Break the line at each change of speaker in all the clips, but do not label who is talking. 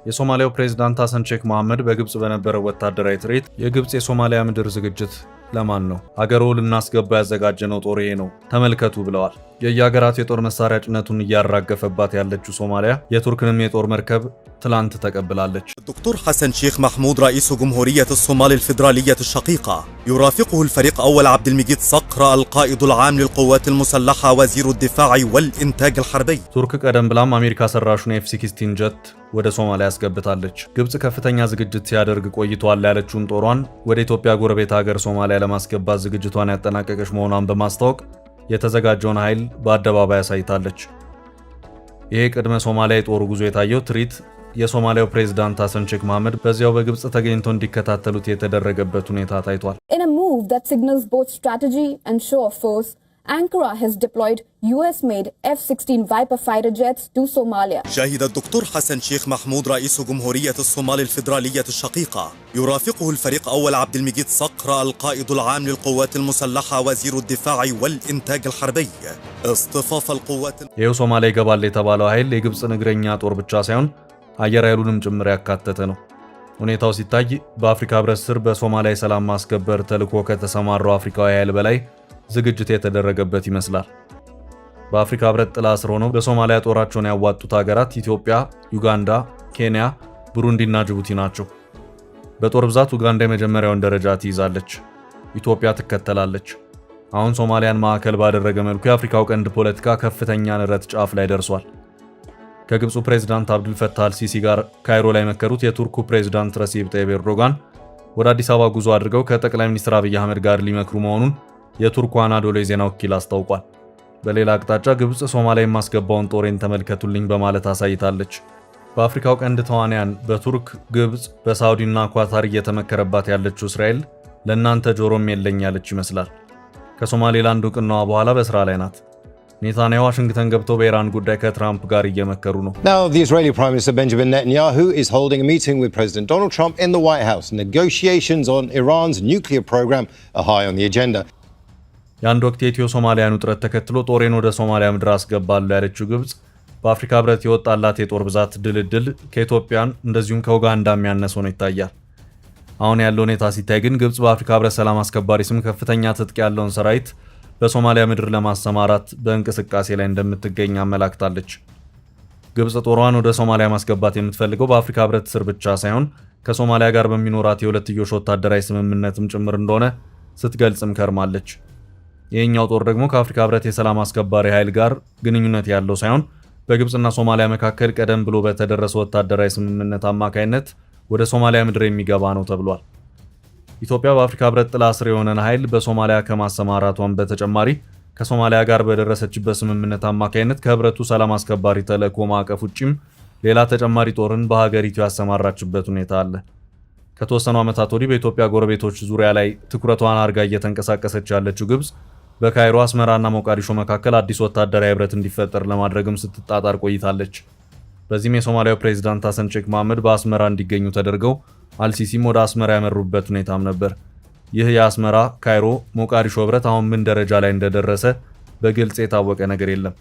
የሶማሊያው ፕሬዝዳንት ሐሰን ሼክ መሐመድ በግብጽ በነበረው ወታደራዊ ትርኢት የግብጽ የሶማሊያ ምድር ዝግጅት ለማን ነው? አገሮ ልናስገባ ያዘጋጀነው ጦር ይሄ ነው ተመልከቱ ብለዋል። የየሀገራት የጦር መሳሪያ ጭነቱን እያራገፈባት ያለችው ሶማሊያ የቱርክንም የጦር መርከብ ትላንት ተቀብላለች።
الدكتور حسن شيخ محمود رئيس جمهورية الصومال الفيدرالية الشقيقة يرافقه الفريق أول عبد المجيد صقر القائد العام للقوات المسلحة وزير الدفاع والإنتاج الحربي.
ቱርክ ቀደም ብላም አሜሪካ ሰራሹን F-16 ጀት ወደ ሶማሊያ ያስገብታለች። ግብጽ ከፍተኛ ዝግጅት ሲያደርግ ቆይቷል ያለችውን ጦሯን ወደ ኢትዮጵያ ጎረቤት ሀገር ሶማሊያ ለማስገባት ዝግጅቷን ያጠናቀቀች መሆኗን በማስታወቅ የተዘጋጀውን ኃይል በአደባባይ አሳይታለች። ይሄ ቅድመ ሶማሊያ የጦር ጉዞ የታየው ትርኢት የሶማሊያው ፕሬዝዳንት ሐሰን ሼክ መሐመድ በዚያው በግብጽ ተገኝተው እንዲከታተሉት የተደረገበት ሁኔታ ታይቷል።
In a move that signals both strategy and show of force, Ankara has deployed US-made F-16 Viper fighter jets to Somalia.
شهد الدكتور حسن شيخ محمود رئيس جمهورية الصومال الفيدرالية الشقيقة يرافقه الفريق أول عبد المجيد صقر القائد العام للقوات المسلحة وزير الدفاع والإنتاج الحربي اصطفاف القوات
ይኸው ሶማሊያ ይገባል የተባለው ኃይል የግብጽን እግረኛ ጦር ብቻ ሳይሆን አየር ኃይሉንም ጭምር ያካተተ ነው። ሁኔታው ሲታይ በአፍሪካ ህብረት ስር በሶማሊያ የሰላም ማስከበር ተልዕኮ ከተሰማራው አፍሪካዊ ኃይል በላይ ዝግጅት የተደረገበት ይመስላል። በአፍሪካ ህብረት ጥላ ስር ሆነው በሶማሊያ ጦራቸውን ያዋጡት ሀገራት ኢትዮጵያ፣ ዩጋንዳ፣ ኬንያ፣ ብሩንዲና ጅቡቲ ናቸው። በጦር ብዛት ኡጋንዳ የመጀመሪያውን ደረጃ ትይዛለች፣ ኢትዮጵያ ትከተላለች። አሁን ሶማሊያን ማዕከል ባደረገ መልኩ የአፍሪካው ቀንድ ፖለቲካ ከፍተኛ ንረት ጫፍ ላይ ደርሷል። ከግብፁ ፕሬዝዳንት አብዱል ፈታህ አልሲሲ ጋር ካይሮ ላይ መከሩት የቱርኩ ፕሬዝዳንት ረሲብ ጠይብ ኤርዶጋን ወደ አዲስ አበባ ጉዞ አድርገው ከጠቅላይ ሚኒስትር አብይ አህመድ ጋር ሊመክሩ መሆኑን የቱርኩ አናዶሎ የዜና ወኪል አስታውቋል። በሌላ አቅጣጫ ግብጽ ሶማሊያ የማስገባውን ጦሬን ተመልከቱልኝ በማለት አሳይታለች። በአፍሪካው ቀንድ ተዋንያን በቱርክ፣ ግብጽ፣ በሳውዲና ኳታር እየተመከረባት ያለችው እስራኤል ለእናንተ ጆሮም የለኝ ያለች ይመስላል። ከሶማሌላንድ እውቅናዋ በኋላ በስራ ላይ ናት። ኔታንያሁ ዋሽንግተን ገብተው በኢራን ጉዳይ ከትራምፕ ጋር እየመከሩ ነው።
Now the Israeli Prime Minister Benjamin Netanyahu is holding a meeting with President Donald Trump in the White House. Negotiations on Iran's nuclear program are high on the agenda.
የአንድ ወቅት የኢትዮ ሶማሊያን ውጥረት ተከትሎ ጦሬን ወደ ሶማሊያ ምድር አስገባለሁ ያለችው ግብጽ በአፍሪካ ህብረት የወጣላት የጦር ብዛት ድልድል ከኢትዮጵያን እንደዚሁም ከኡጋንዳ የሚያነስ ሆኖ ይታያል። አሁን ያለው ሁኔታ ሲታይ ግን ግብጽ በአፍሪካ ህብረት ሰላም አስከባሪ ስም ከፍተኛ ትጥቅ ያለውን ሰራዊት በሶማሊያ ምድር ለማሰማራት በእንቅስቃሴ ላይ እንደምትገኝ አመላክታለች። ግብጽ ጦሯን ወደ ሶማሊያ ማስገባት የምትፈልገው በአፍሪካ ህብረት ስር ብቻ ሳይሆን ከሶማሊያ ጋር በሚኖራት የሁለትዮሽ ወታደራዊ ስምምነትም ጭምር እንደሆነ ስትገልጽም ከርማለች። ይህኛው ጦር ደግሞ ከአፍሪካ ህብረት የሰላም አስከባሪ ኃይል ጋር ግንኙነት ያለው ሳይሆን በግብጽና ሶማሊያ መካከል ቀደም ብሎ በተደረሰ ወታደራዊ ስምምነት አማካይነት ወደ ሶማሊያ ምድር የሚገባ ነው ተብሏል። ኢትዮጵያ በአፍሪካ ህብረት ጥላ ስር የሆነን ኃይል በሶማሊያ ከማሰማራቷን በተጨማሪ ከሶማሊያ ጋር በደረሰችበት ስምምነት አማካይነት ከህብረቱ ሰላም አስከባሪ ተልዕኮ ማዕቀፍ ውጪም ሌላ ተጨማሪ ጦርን በሀገሪቱ ያሰማራችበት ሁኔታ አለ። ከተወሰኑ ዓመታት ወዲህ በኢትዮጵያ ጎረቤቶች ዙሪያ ላይ ትኩረቷን አድርጋ እየተንቀሳቀሰች ያለችው ግብጽ በካይሮ፣ አስመራና ሞቃዲሾ መካከል አዲስ ወታደራዊ ህብረት እንዲፈጠር ለማድረግም ስትጣጣር ቆይታለች። በዚህም የሶማሊያው ፕሬዝዳንት ሐሰን ሼክ መሐመድ በአስመራ እንዲገኙ ተደርገው አልሲሲም ወደ አስመራ ያመሩበት ሁኔታም ነበር። ይህ የአስመራ ካይሮ ሞቃዲሾ ህብረት አሁን ምን ደረጃ ላይ እንደደረሰ በግልጽ የታወቀ ነገር የለም።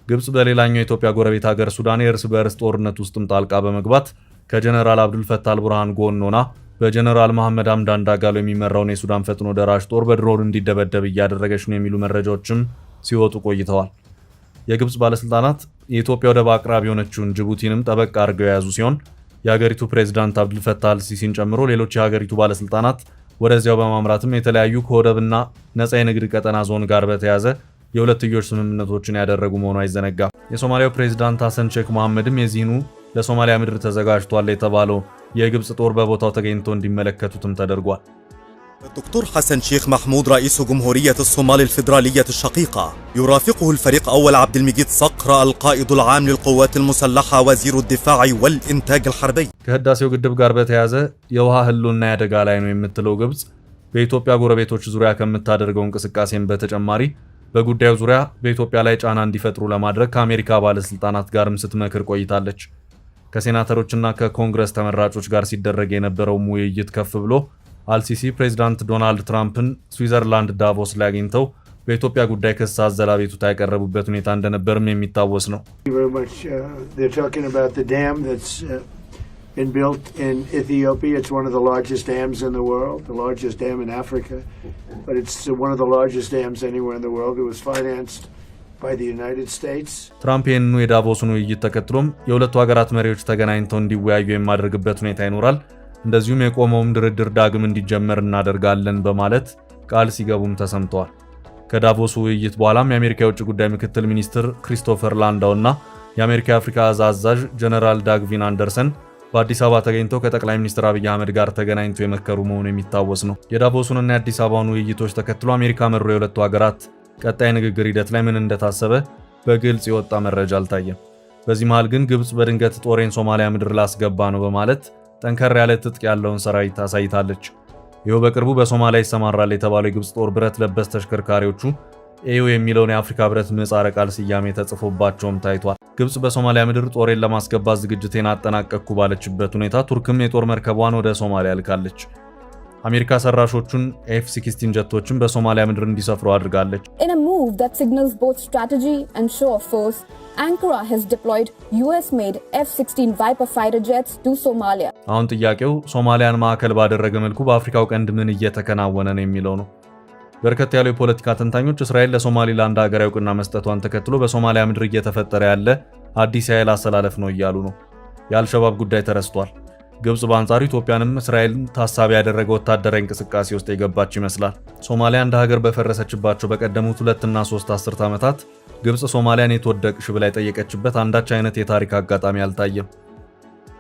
ግብጽ በሌላኛው የኢትዮጵያ ጎረቤት ሀገር ሱዳን የእርስ በእርስ ጦርነት ውስጥም ጣልቃ በመግባት ከጀነራል አብዱል ፈታህ አልቡርሃን ጎን ሆና በጀነራል መሐመድ አምዳን ዳጋሎ የሚመራውን የሱዳን ፈጥኖ ደራሽ ጦር በድሮን እንዲደበደብ እያደረገች ነው የሚሉ መረጃዎችም ሲወጡ ቆይተዋል። የግብጽ ባለስልጣናት የኢትዮጵያ ወደብ አቅራቢ የሆነችውን ጅቡቲንም ጠበቅ አድርገው የያዙ ሲሆን የሀገሪቱ ፕሬዝዳንት አብዱል ፈታህ አልሲሲን ጨምሮ ሌሎች የሀገሪቱ ባለስልጣናት ወደዚያው በማምራትም የተለያዩ ከወደብና ነፃ የንግድ ቀጠና ዞን ጋር በተያያዘ የሁለትዮሽ ስምምነቶችን ያደረጉ መሆኑ አይዘነጋም። የሶማሊያው ፕሬዝዳንት ሐሰን ሼክ መሐመድም የዚህኑ ለሶማሊያ ምድር ተዘጋጅቷል የተባለው የግብጽ ጦር በቦታው ተገኝቶ እንዲመለከቱትም ተደርጓል።
الدكتور حسن شيخ محمود رئيس جمهورية الصومال الفيدرالية الشقيقة يرافقه الفريق أول عبد المجيد صقر القائد العام للقوات المسلحة وزير الدفاع والإنتاج الحربي.
ከህዳሴው ግድብ ጋር በተያያዘ የውሃ ህልውና ያደጋ ላይ ነው የምትለው ግብጽ በኢትዮጵያ ጎረቤቶች ዙሪያ ከምታደርገው እንቅስቃሴን በተጨማሪ በጉዳዩ ዙሪያ በኢትዮጵያ ላይ ጫና እንዲፈጥሩ ለማድረግ ከአሜሪካ ባለስልጣናት ጋርም ስትመክር ቆይታለች። ከሴናተሮችና ከኮንግረስ ተመራጮች ጋር ሲደረግ የነበረው ውይይት ከፍ ብሎ አልሲሲ ፕሬዝዳንት ዶናልድ ትራምፕን ስዊዘርላንድ ዳቮስ ላይ አግኝተው በኢትዮጵያ ጉዳይ ክስ አዘል አቤቱታ ያቀረቡበት ሁኔታ እንደነበርም የሚታወስ ነው።
been built in Ethiopia. It's one of the largest dams in the world, the largest dam in Africa, but it's one of the largest dams anywhere in the world. It was financed by the United States.
ትራምፕ ይህንኑ የዳቮስን ውይይት ተከትሎም የሁለቱ ሀገራት መሪዎች ተገናኝተው እንዲወያዩ የማደርግበት ሁኔታ ይኖራል፣ እንደዚሁም የቆመውም ድርድር ዳግም እንዲጀመር እናደርጋለን በማለት ቃል ሲገቡም ተሰምተዋል። ከዳቮስ ውይይት በኋላም የአሜሪካ የውጭ ጉዳይ ምክትል ሚኒስትር ክሪስቶፈር ላንዳው እና የአሜሪካ የአፍሪካ አዛዥ ጀነራል ዳግቪን አንደርሰን በአዲስ አበባ ተገኝተው ከጠቅላይ ሚኒስትር አብይ አህመድ ጋር ተገናኝተው የመከሩ መሆኑ የሚታወስ ነው። የዳቮሱንና የአዲስ አበባውን ውይይቶች ተከትሎ አሜሪካ መሩ የሁለቱ ሀገራት ቀጣይ ንግግር ሂደት ላይ ምን እንደታሰበ በግልጽ የወጣ መረጃ አልታየም። በዚህ መሃል ግን ግብጽ በድንገት ጦሬን ሶማሊያ ምድር ላስገባ ነው በማለት ጠንከር ያለ ትጥቅ ያለውን ሰራዊት አሳይታለች። ይኸው በቅርቡ በሶማሊያ ይሰማራል የተባለው የግብጽ ጦር ብረት ለበስ ተሽከርካሪዎቹ ኤዩ የሚለውን የአፍሪካ ህብረት ምህጻረ ቃል ስያሜ ተጽፎባቸውም ታይቷል። ግብጽ በሶማሊያ ምድር ጦሬን ለማስገባት ዝግጅቴን አጠናቀቅኩ ባለችበት ሁኔታ ቱርክም የጦር መርከቧን ወደ ሶማሊያ ልካለች። አሜሪካ ሰራሾቹን F-16 ጀቶችን በሶማሊያ ምድር እንዲሰፍሩ አድርጋለች።
In a move that signals both strategy and show of force, Ankara has deployed US-made F-16 Viper fighter jets to Somalia.
አሁን ጥያቄው ሶማሊያን ማዕከል ባደረገ መልኩ በአፍሪካው ቀንድ ምን እየተከናወነ ነው የሚለው ነው። በርከት ያሉ የፖለቲካ ተንታኞች እስራኤል ለሶማሊላንድ ሀገራዊ ዕውቅና መስጠቷን ተከትሎ በሶማሊያ ምድር እየተፈጠረ ያለ አዲስ የኃይል አሰላለፍ ነው እያሉ ነው። የአልሸባብ ጉዳይ ተረስቷል። ግብጽ በአንጻሩ ኢትዮጵያንም እስራኤልን ታሳቢ ያደረገ ወታደራዊ እንቅስቃሴ ውስጥ የገባች ይመስላል። ሶማሊያ እንደ ሀገር በፈረሰችባቸው በቀደሙት 2 እና 3 አስርት ዓመታት ግብጽ ሶማሊያን የተወደቅሽ ብላ የጠየቀችበት አንዳች አይነት የታሪክ አጋጣሚ አልታየም።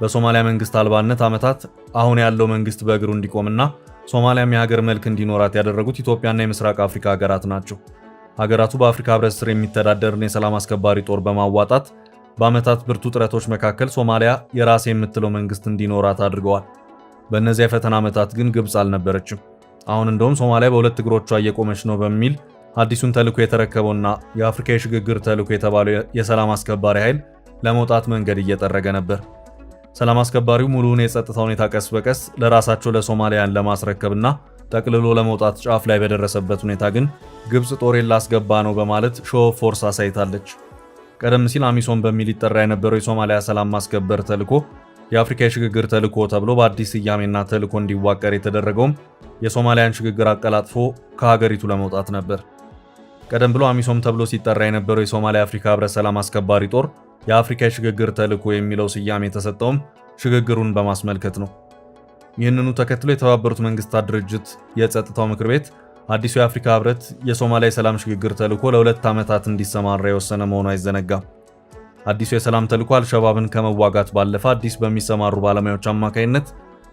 በሶማሊያ መንግስት አልባነት ዓመታት አሁን ያለው መንግስት በእግሩ እንዲቆምና ሶማሊያም የሀገር መልክ እንዲኖራት ያደረጉት ኢትዮጵያና የምስራቅ አፍሪካ ሀገራት ናቸው። ሀገራቱ በአፍሪካ ህብረት ስር የሚተዳደርን የሰላም አስከባሪ ጦር በማዋጣት በዓመታት ብርቱ ጥረቶች መካከል ሶማሊያ የራስ የምትለው መንግስት እንዲኖራት አድርገዋል። በእነዚያ የፈተና ዓመታት ግን ግብጽ አልነበረችም። አሁን እንደውም ሶማሊያ በሁለት እግሮቿ እየቆመች ነው በሚል አዲሱን ተልዕኮ የተረከበውና የአፍሪካ የሽግግር ተልዕኮ የተባለው የሰላም አስከባሪ ኃይል ለመውጣት መንገድ እየጠረገ ነበር። ሰላም አስከባሪው ሙሉውን የጸጥታ ሁኔታ ቀስ በቀስ ለራሳቸው ለሶማሊያን ለማስረከብና ጠቅልሎ ለመውጣት ጫፍ ላይ በደረሰበት ሁኔታ ግን ግብጽ ጦሬን ላስገባ ነው በማለት ሾው ፎርስ አሳይታለች። ቀደም ሲል አሚሶም በሚል ይጠራ የነበረው የሶማሊያ ሰላም ማስከበር ተልዕኮ የአፍሪካ የሽግግር ተልዕኮ ተብሎ በአዲስ ስያሜና ተልዕኮ እንዲዋቀር የተደረገውም የሶማሊያን ሽግግር አቀላጥፎ ከሀገሪቱ ለመውጣት ነበር። ቀደም ብሎ አሚሶም ተብሎ ሲጠራ የነበረው የሶማሊያ አፍሪካ ህብረት ሰላም አስከባሪ ጦር የአፍሪካ የሽግግር ተልዕኮ የሚለው ስያሜ የተሰጠውም ሽግግሩን በማስመልከት ነው። ይህንኑ ተከትሎ የተባበሩት መንግስታት ድርጅት የጸጥታው ምክር ቤት አዲሱ የአፍሪካ ህብረት የሶማሊያ የሰላም ሽግግር ተልዕኮ ለ2 ዓመታት እንዲሰማራ የወሰነ መሆኑ አይዘነጋም። አዲሱ የሰላም ተልዕኮ አልሸባብን ከመዋጋት ባለፈ አዲስ በሚሰማሩ ባለሙያዎች አማካይነት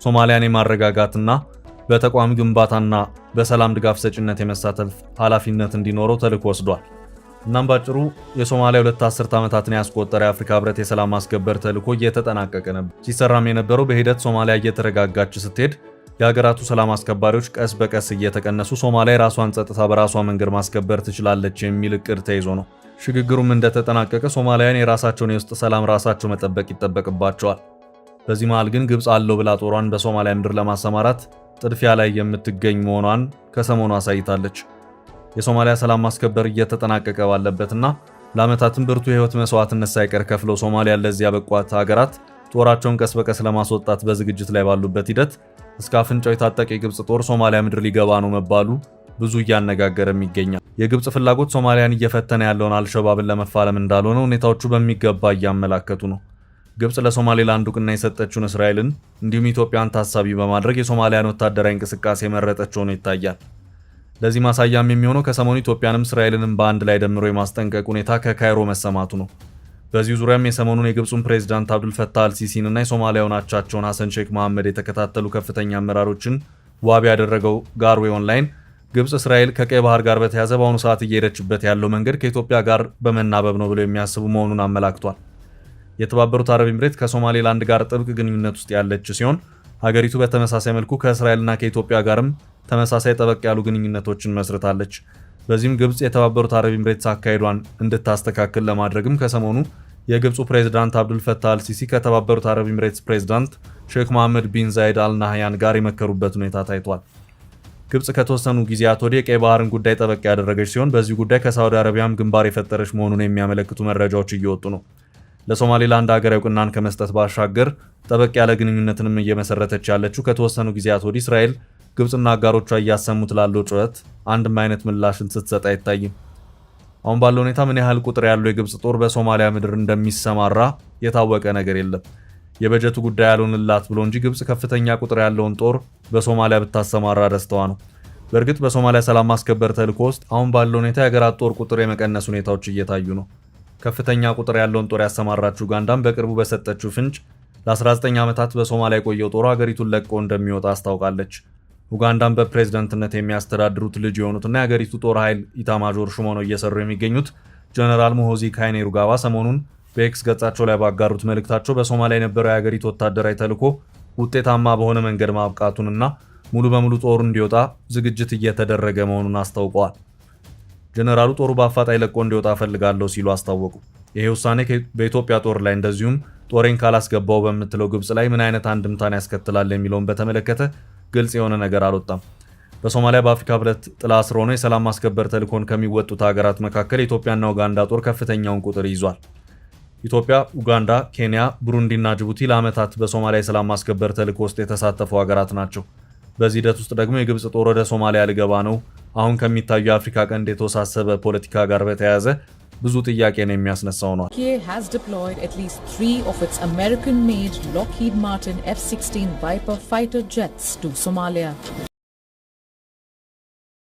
ሶማሊያን የማረጋጋትና በተቋም ግንባታና በሰላም ድጋፍ ሰጪነት የመሳተፍ ኃላፊነት እንዲኖረው ተልዕኮ ወስዷል። እናም ባጭሩ የሶማሊያ 2 አስርት ዓመታትን ያስቆጠረ የአፍሪካ ህብረት የሰላም ማስከበር ተልዕኮ እየተጠናቀቀ ነበር። ሲሰራም የነበረው በሂደት ሶማሊያ እየተረጋጋች ስትሄድ የሀገራቱ ሰላም አስከባሪዎች ቀስ በቀስ እየተቀነሱ ሶማሊያ የራሷን ጸጥታ በራሷ መንገድ ማስከበር ትችላለች የሚል እቅድ ተይዞ ነው። ሽግግሩም እንደተጠናቀቀ ሶማሊያን የራሳቸውን የውስጥ ሰላም ራሳቸው መጠበቅ ይጠበቅባቸዋል። በዚህ መሃል ግን ግብጽ አለው ብላ ጦሯን በሶማሊያ ምድር ለማሰማራት ጥድፊያ ላይ የምትገኝ መሆኗን ከሰሞኑ አሳይታለች። የሶማሊያ ሰላም ማስከበር እየተጠናቀቀ ባለበትና ለዓመታትም ብርቱ የህይወት መስዋዕትነት ሳይቀር ከፍለው ሶማሊያን ለዚህ ያበቋት ሀገራት ጦራቸውን ቀስ በቀስ ለማስወጣት በዝግጅት ላይ ባሉበት ሂደት እስከ አፍንጫው የታጠቀ የግብጽ ጦር ሶማሊያ ምድር ሊገባ ነው መባሉ ብዙ እያነጋገረም ይገኛል። የግብጽ ፍላጎት ሶማሊያን እየፈተነ ያለውን አልሸባብን ለመፋለም እንዳልሆነ ሁኔታዎቹ በሚገባ እያመላከቱ ነው። ግብጽ ለሶማሌላንድ ዕውቅና የሰጠችውን እስራኤልን እንዲሁም ኢትዮጵያን ታሳቢ በማድረግ የሶማሊያን ወታደራዊ እንቅስቃሴ መረጠች ሆኖ ይታያል። ለዚህ ማሳያም የሚሆነው ከሰሞኑ ኢትዮጵያንም እስራኤልንም በአንድ ላይ ደምሮ የማስጠንቀቅ ሁኔታ ከካይሮ መሰማቱ ነው። በዚህ ዙሪያም የሰሞኑን የግብጹን ፕሬዝዳንት አብዱል ፈታህ አልሲሲን እና የሶማሊያውን አቻቸውን ሐሰን ሼክ መሐመድ የተከታተሉ ከፍተኛ አመራሮችን ዋቢ ያደረገው ጋርዌ ኦንላይን ግብጽ እስራኤል ከቀይ ባህር ጋር በተያያዘ በአሁኑ ሰዓት እየሄደችበት ያለው መንገድ ከኢትዮጵያ ጋር በመናበብ ነው ብለው የሚያስቡ መሆኑን አመላክቷል። የተባበሩት አረብ ኤምሬት ከሶማሌላንድ ጋር ጥብቅ ግንኙነት ውስጥ ያለች ሲሆን ሀገሪቱ በተመሳሳይ መልኩ ከእስራኤልና ከኢትዮጵያ ጋርም ተመሳሳይ ጠበቅ ያሉ ግንኙነቶችን መስርታለች። በዚህም ግብጽ የተባበሩት አረብ ኤምሬትስ አካሄዷን እንድታስተካክል ለማድረግም ከሰሞኑ የግብጹ ፕሬዝዳንት አብዱል ፈታህ አልሲሲ ከተባበሩት አረብ ኤምሬትስ ፕሬዝዳንት ሼክ መሐመድ ቢን ዛይድ አልናህያን ጋር የመከሩበት ሁኔታ ታይቷል። ግብጽ ከተወሰኑ ጊዜያት ወዲህ የቀይ ባህርን ጉዳይ ጠበቅ ያደረገች ሲሆን በዚህ ጉዳይ ከሳውዲ አረቢያም ግንባር የፈጠረች መሆኑን የሚያመለክቱ መረጃዎች እየወጡ ነው። ለሶማሌላንድ ሀገር እውቅናን ከመስጠት ባሻገር ጠበቅ ያለ ግንኙነትንም እየመሰረተች ያለችው ከተወሰኑ ጊዜያት ወዲህ እስራኤል ግብጽና አጋሮቿ እያሰሙት ላለው ጩኸት አንድም አይነት ምላሽን ስትሰጥ አይታይም። አሁን ባለው ሁኔታ ምን ያህል ቁጥር ያለው የግብጽ ጦር በሶማሊያ ምድር እንደሚሰማራ የታወቀ ነገር የለም። የበጀቱ ጉዳይ ያልሆንላት ብሎ እንጂ ግብጽ ከፍተኛ ቁጥር ያለውን ጦር በሶማሊያ ብታሰማራ ደስታዋ ነው። በእርግጥ በሶማሊያ ሰላም ማስከበር ተልዕኮ ውስጥ አሁን ባለው ሁኔታ የሀገራት ጦር ቁጥር የመቀነስ ሁኔታዎች እየታዩ ነው። ከፍተኛ ቁጥር ያለውን ጦር ያሰማራችው ኡጋንዳም በቅርቡ በሰጠችው ፍንጭ ለ19 ዓመታት በሶማሊያ የቆየው ጦር ሀገሪቱን ለቆ እንደሚወጣ አስታውቃለች። ኡጋንዳም በፕሬዝዳንትነት የሚያስተዳድሩት ልጅ የሆኑትና የሀገሪቱ ጦር ኃይል ኢታማዦር ሹም ሆነው እየሰሩ የሚገኙት ጀነራል ሙሆዚ ካይኔሩጋባ ሰሞኑን በኤክስ ገጻቸው ላይ ባጋሩት መልእክታቸው በሶማሊያ የነበረው የሀገሪቱ ወታደራዊ ተልዕኮ ውጤታማ በሆነ መንገድ ማብቃቱንና ሙሉ በሙሉ ጦሩ እንዲወጣ ዝግጅት እየተደረገ መሆኑን አስታውቀዋል። ጀነራሉ ጦሩ በአፋጣኝ ለቆ እንዲወጣ ፈልጋለሁ ሲሉ አስታወቁ። ይሄ ውሳኔ በኢትዮጵያ ጦር ላይ እንደዚሁም ጦሬን ካላስገባው በምትለው ግብጽ ላይ ምን አይነት አንድምታን ያስከትላል የሚለውን በተመለከተ ግልጽ የሆነ ነገር አልወጣም። በሶማሊያ በአፍሪካ ህብረት ጥላ ስር ሆኖ የሰላም ማስከበር ተልዕኮን ከሚወጡት ሀገራት መካከል ኢትዮጵያና ኡጋንዳ ጦር ከፍተኛውን ቁጥር ይዟል። ኢትዮጵያ፣ ኡጋንዳ፣ ኬንያ፣ ብሩንዲና ጅቡቲ ለዓመታት በሶማሊያ የሰላም ማስከበር ተልዕኮ ውስጥ የተሳተፉ ሀገራት ናቸው። በዚህ ሂደት ውስጥ ደግሞ የግብጽ ጦር ወደ ሶማሊያ ሊገባ ነው አሁን ከሚታዩ የአፍሪካ ቀንድ የተወሳሰበ ፖለቲካ ጋር በተያያዘ ብዙ ጥያቄን የሚያስነሳው ነው።
UK has deployed at least 3 of its American-made Lockheed Martin F-16 Viper fighter jets to Somalia.